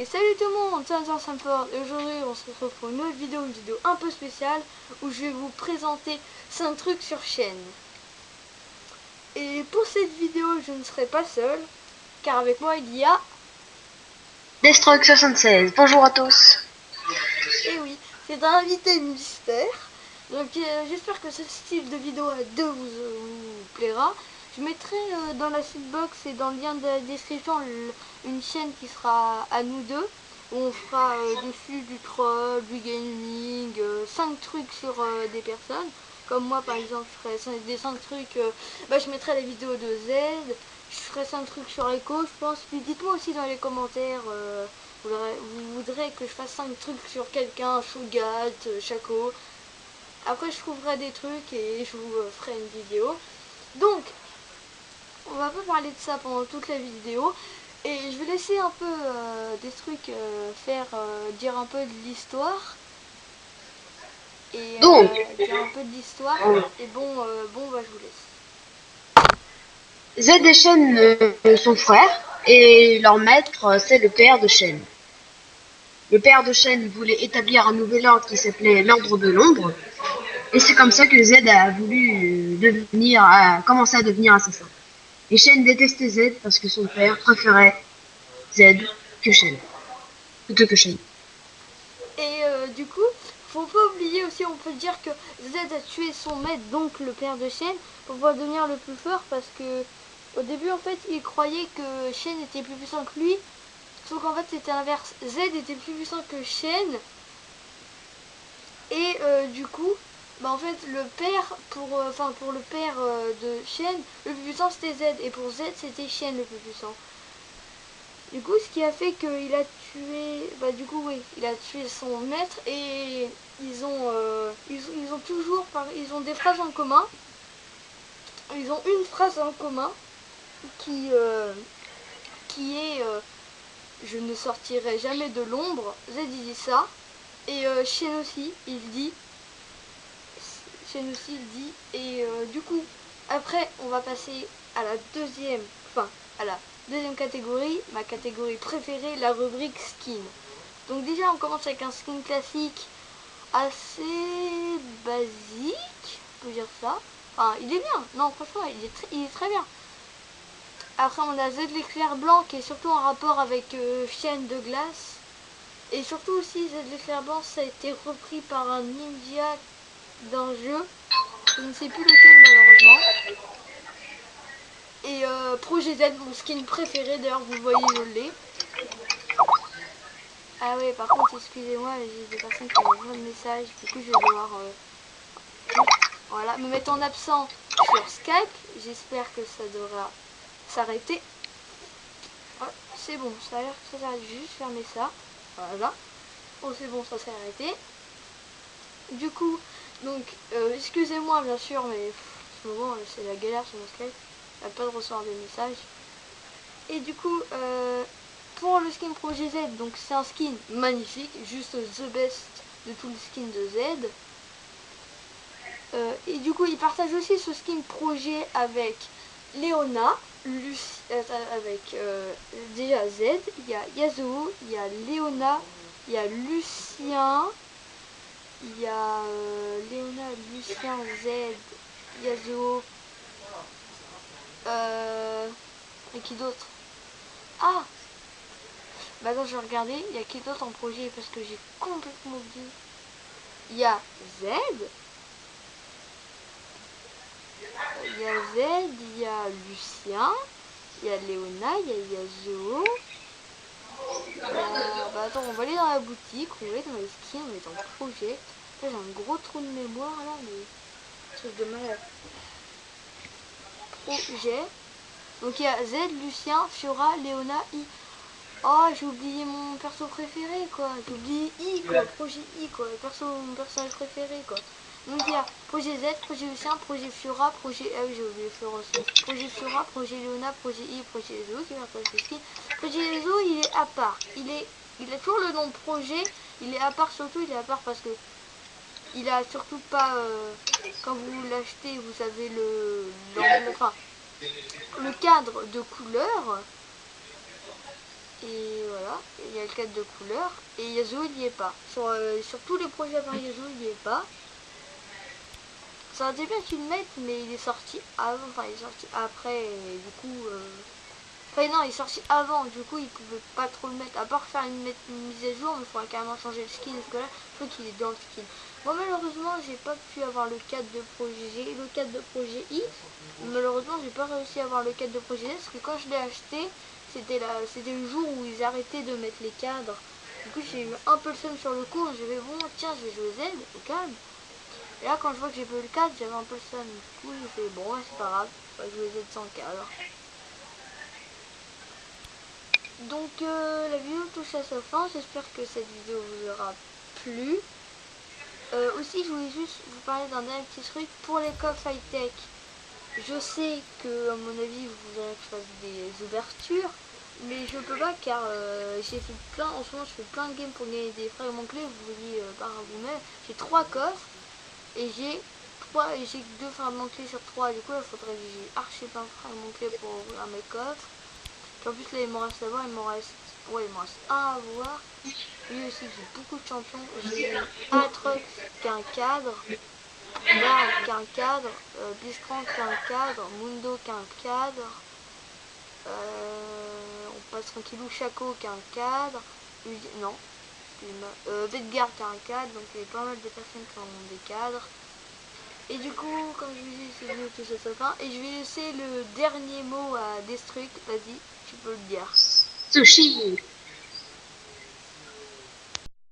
Et salut tout le monde, c'est Sanford et aujourd'hui on se retrouve pour une autre vidéo, un peu spéciale où je vais vous présenter 5 trucs sur chaîne. Et pour cette vidéo je ne serai pas seul car avec moi il y a... Destruct76, bonjour à tous. Et oui, c'est un invité mystère. Donc j'espère que ce style de vidéo à deux vous plaira. Je mettrai dans la box et dans le lien de la description une chaîne qui sera à nous deux. Où on fera dessus du troll, du gaming, 5 trucs sur des personnes. Comme moi par exemple je ferai des 5 trucs, je mettrai la vidéo de Z. Je ferai 5 trucs sur Echo je pense. Puis dites-moi aussi dans les commentaires... vous voudrez que je fasse 5 trucs sur quelqu'un, Shogat, Chaco. Après je trouverai des trucs et je vous ferai une vidéo. Donc, on va pas parler de ça pendant toute la vidéo. Et je vais laisser un peu des trucs dire un peu de l'histoire. Et Donc, dire un peu de l'histoire. Et je vous laisse. Z et Shen sont frères et leur maître c'est le père de Shen. Le père de Shen voulait établir un nouvel ordre qui s'appelait l'ordre de l'ombre et c'est comme ça que Z a voulu commencer à devenir assassin. Et Shen détestait Z parce que son père préférait Z que Shen, plutôt que Shen. Et du coup, faut pas oublier aussi, on peut dire que Z a tué son maître, donc le père de Shen, pour pouvoir devenir le plus fort parce que au début en fait il croyait que Shen était plus puissant que lui, sauf qu'en fait c'était l'inverse. Z était plus puissant que Shen et du coup, en fait le père pour le père de Shen, le plus puissant c'était Z et pour Z c'était Shen le plus puissant. Du coup, ce qui a fait qu'il a tué, il a tué son maître et ils ont toujours, ils ont des phrases en commun. Ils ont une phrase en commun qui, qui est je ne sortirai jamais de l'ombre. Z il dit ça et Shen aussi il dit, et du coup après on va passer à la deuxième, à la deuxième catégorie, ma catégorie préférée, la rubrique skin. Donc déjà on commence avec un skin classique assez basique, on peut dire ça. Enfin il est bien, non franchement il est très bien. Après on a Z l'éclair blanc qui est surtout en rapport avec Chaîne de glace. Et surtout aussi Z l'éclair blanc ça a été repris par un ninja d'un jeu. Je ne sais plus lequel malheureusement. Et Projet Z, mon skin préféré, d'ailleurs vous voyez je l'ai. Ah ouais, par contre, excusez-moi, j'ai des personnes qui m'envoient de messages, du coup je vais devoir voilà, me mettre en absent sur Skype. J'espère que ça devra s'arrêter. Oh, c'est bon, ça a l'air que ça s'arrête, juste fermer ça. Voilà. Oh c'est bon, ça s'est arrêté. Du coup, donc, excusez-moi bien sûr, mais en ce moment c'est la galère sur mon Skype. Il n'y a pas de recevoir des messages. Et du coup, pour le skin Projet Z, donc c'est un skin magnifique, juste the best de tout le skin de Z. Et du coup, il partage aussi ce skin projet avec Léona, avec déjà Z, il y a Yasuo, il y a Léona, il y a Lucien, il y a Léona, Lucien, Z, Yasuo, et qui d'autre? Ah, attends, je vais regarder, il y a qui d'autre en projet parce que j'ai complètement oublié. Il y a Z, il y a Lucien, il y a Léona, il y a Yasuo. Attends, on va aller dans la boutique, on va aller dans les skins, on est en projet. Là, j'ai un gros trou de mémoire là, mais truc de malade. Projet. Donc il y a Z, Lucien, Fiora, Léona, I. Oh, j'ai oublié mon perso préféré quoi. J'ai oublié I quoi, projet I quoi, mon personnage préféré quoi. Donc il y a projet Z, projet Lucien, projet Fiora, projet... Ah oui j'ai oublié Fiora aussi. Projet Fiora, projet Léona, projet I, projet Ezo qui partage le skin. Projet Ezo il est à part. Il a toujours le nom projet, il est à part surtout, il est à part parce que il a surtout pas... quand vous l'achetez, vous avez le cadre de couleur. Et voilà, il y a le cadre de couleur. Et Yasuo, il n'y est pas. Sur tous les projets par Yasuo, il n'y est pas. Ça aurait été bien qu'ils le mettent, mais il est sorti avant. Enfin, il est sorti après. Et du coup. Enfin, non, il est sorti avant. Du coup, il pouvait pas trop le mettre. À part faire une mise à jour, mais il faudrait carrément changer le skin. Parce que là, je crois qu'il est dans le skin. Moi, malheureusement, j'ai pas pu avoir le cadre de projet. J'ai le cadre de projet X. Malheureusement, j'ai pas réussi à avoir le cadre de projet S. Parce que quand je l'ai acheté, c'était le jour où ils arrêtaient de mettre les cadres. Du coup, j'ai eu un peu le seum sur le coup. J'avais bon, tiens, je vais jouer Z, au calme. Et là, quand je vois que j'ai pas eu le cadre, j'avais un peu le seum. Du coup, j'ai fait bon, ouais, c'est pas grave, je vais jouer Z sans cadre. Donc, la vidéo touche à sa fin. J'espère que cette vidéo vous aura plu. Aussi, je voulais juste vous parler d'un dernier petit truc pour les coffres high-tech. Je sais que, à mon avis, vous voudrez que je fasse des ouvertures, mais je peux pas car j'ai fait plein, en ce moment je fais plein de games pour gagner des fragments clés, vous voyez par vous-même. J'ai 3 coffres et j'ai 2 fragments clés sur 3. Du coup, il faudrait que j'ai archi plein de fragments clés pour ouvrir mes coffres. Puis en plus, là, il m'en reste à voir, il m'en reste un à voir. Lui aussi, j'ai beaucoup de champions. J'ai Aatrox qui a un cadre. Barbe qui a un cadre, Blitzcrank qui a un cadre, Mundo qui a un cadre, on passe tranquillou, Chaco qui a un cadre, non, Vedgar qui a un cadre, donc il y a pas mal de personnes qui ont des cadres. Et du coup, comme je vous dis, c'est venu tout ça fin, et je vais laisser le dernier mot à Destruct, vas-y, tu peux le dire. Sushi.